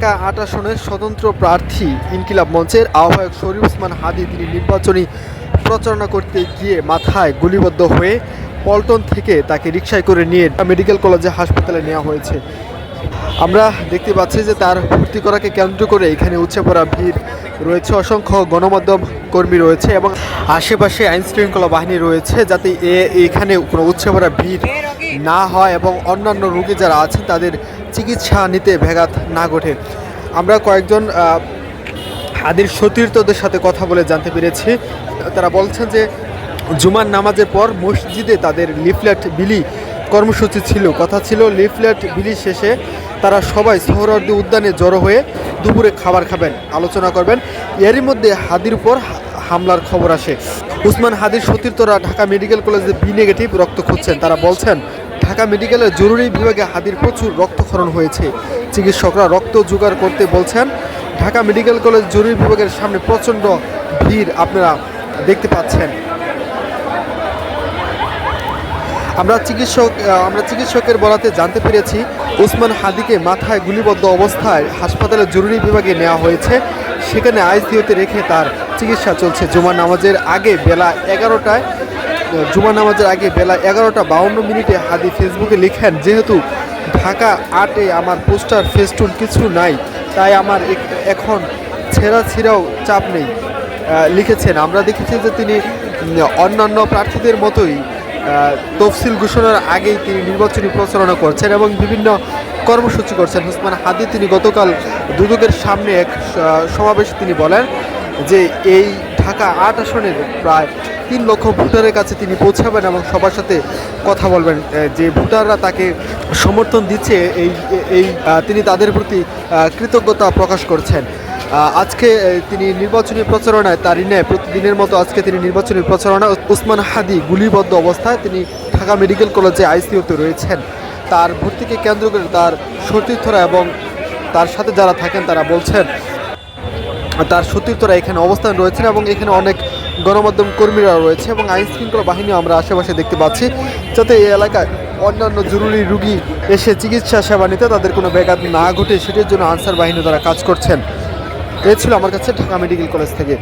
ঢাকা ৮ আসনের স্বতন্ত্র প্রার্থী ইনকিলাব মঞ্চের আহ্বায়ক শরীফ ওসমান হাদী তিনি নির্বাচনী প্রচারণা করতে গিয়ে মাথায় গুলিবদ্ধ হয়ে পল্টন থেকে তাকে রিকশায় করে নিয়ে মেডিকেল কলেজে হাসপাতালে নেওয়া হয়েছে। আমরা দেখতে পাচ্ছি যে তার ভর্তি করাকে কেন্দ্র করে এখানে উপচে পড়া ভিড় রয়েছে, অসংখ্য গণমাধ্যম কর্মী রয়েছে এবং আশেপাশে আইনশৃঙ্খলা বাহিনী রয়েছে, যাতে এখানে কোনো উপচে পড়া ভিড় না হয় এবং অন্যান্য রোগী যারা আছেন তাদের চিকিৎসা নিতে ব্যাঘাত না ঘটে। আমরা কয়েকজন হাদীর সতীর্থদের সাথে কথা বলে জানতে পেরেছি, তারা বলছেন যে জুমার নামাজের পর মসজিদে তাদের লিফলেট বিলি কর্মসূচি ছিল, কথা ছিল লিফলেট বিলি শেষে তারা সবাই সোহরাওয়ার্দী উদ্যানে জড়ো হয়ে দুপুরে খাবার খাবেন, আলোচনা করবেন। এরই মধ্যে হাদীর উপর হামলার খবর আসে। ওসমান হাদীর সতীর্থরা ঢাকা মেডিকেল কলেজে বি নেগেটিভ রক্ত খুঁজছেন। তারা বলছেন ঢাকা মেডিকেলের জরুরি বিভাগে হাদীর প্রচুর রক্তক্ষরণ হয়েছে, চিকিৎসকরা রক্ত জোগাড় করতে বলছেন। ঢাকা মেডিকেল কলেজ জরুরি বিভাগের সামনে প্রচণ্ড ভিড় আপনারা দেখতে পাচ্ছেন। আমরা চিকিৎসকের বলাতে জানতে পেরেছি ওসমান হাদীকে মাথায় গুলিবদ্ধ অবস্থায় হাসপাতালের জরুরি বিভাগে নেওয়া হয়েছে, সেখানে আইসিইউতে রেখে তার চিকিৎসা চলছে। জুমার নামাজের আগে বেলা 11:52 হাদী ফেসবুকে লিখেন, যেহেতু ঢাকা 8-এ আমার পোস্টার ফেস্টুন কিছু নাই, তাই আমার এখন ছেঁড়াও চাপ নেই লিখেছেন। আমরা দেখেছি যে তিনি অন্যান্য প্রার্থীদের মতোই তফসিল ঘোষণার আগেই তিনি নির্বাচনী প্রচারণা করছেন এবং বিভিন্ন কর্মসূচি করছেন। ওসমান হাদী তিনি গতকাল দুদকের সামনে এক সমাবেশে তিনি বলেন যে এই ঢাকা 8 আসনের প্রায় 3 লক্ষ ভোটারের কাছে তিনি পৌঁছাবেন এবং সবার সাথে কথা বলবেন। যে ভোটাররা তাকে সমর্থন দিচ্ছে তিনি তাদের প্রতি কৃতজ্ঞতা প্রকাশ করছেন। আজকে তিনি নির্বাচনী প্রচারণায় তারই ন্যায় প্রতিদিনের মতো আজকে তিনি নির্বাচনী প্রচারণা ওসমান হাদী গুলিবদ্ধ অবস্থায় তিনি ঢাকা মেডিকেল কলেজে আইসিইউতে রয়েছেন। তার ভর্তিকে কেন্দ্র করে তার সতীর্থরা এবং তার সাথে যারা থাকেন তারা বলছেন তার সতীর্থরা এখানে অবস্থান রয়েছেন এবং এখানে অনেক গণমাধ্যম কর্মীরা রয়েছে এবং আইনশৃঙ্খলা বাহিনীও আমরা আশেপাশে দেখতে পাচ্ছি, যাতে এই এলাকায় অন্যান্য জরুরি রোগী এসে চিকিৎসা সেবা নিতে তাদের কোনো ব্যাঘাত না ঘটে সেটির জন্য আনসার বাহিনী তারা কাজ করছেন। এই ছিল আমার কাছে ঢাকা মেডিকেল কলেজ থেকে।